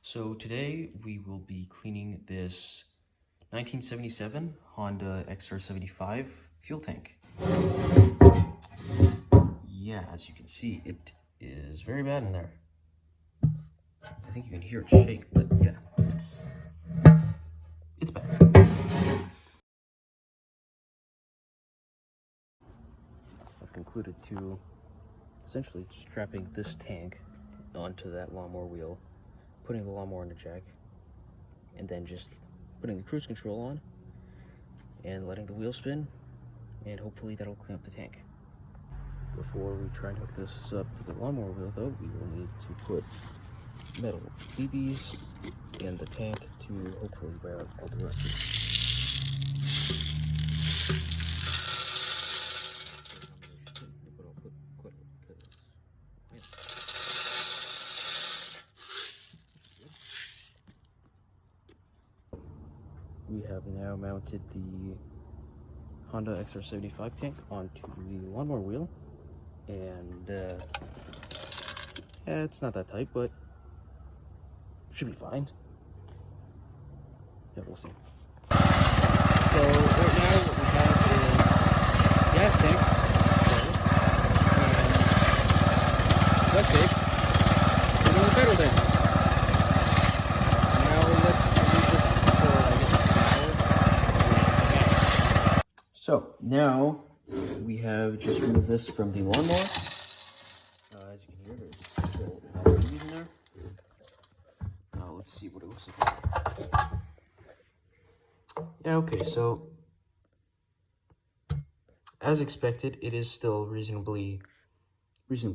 So today we will be cleaning this 1977 Honda XR75 fuel tank. Yeah, as you can see, it is very bad in there. I think you can hear it shake, but yeah, it's bad. I've concluded to essentially strapping this tank onto that lawnmower wheel, putting the lawnmower in the jack, and then just putting the cruise control on and letting the wheel spin, and hopefully that'll clean up the tank. Before we try and hook this up to the lawnmower wheel though, we will need to put metal BBs in the tank to hopefully wear out all the rust. We have now mounted the Honda XR75 tank onto the lawnmower wheel, and yeah, it's not that tight, but should be fine. Yeah, we'll see. So right now what we have is gas tank and duct tape, and then the pedal tank. So now we have just removed this from the lawnmower. As you can hear, there's still LEDs in there. Now let's see what it looks like. Yeah, okay, so as expected, it is still reasonably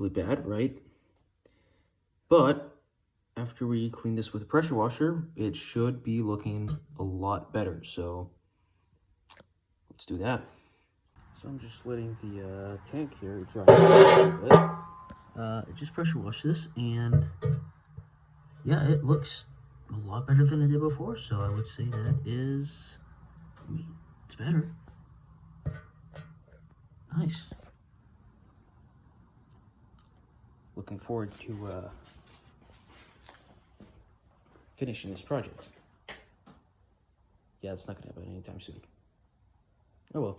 bad, right? But after we clean this with a pressure washer, it should be looking a lot better. So let's do that. So I'm just letting the tank here dry a little bit. Just pressure wash this, and yeah, it looks a lot better than it did before. So I would say that is, it's better. Nice. Looking forward to finishing this project. Yeah, it's not gonna happen anytime soon. Oh well.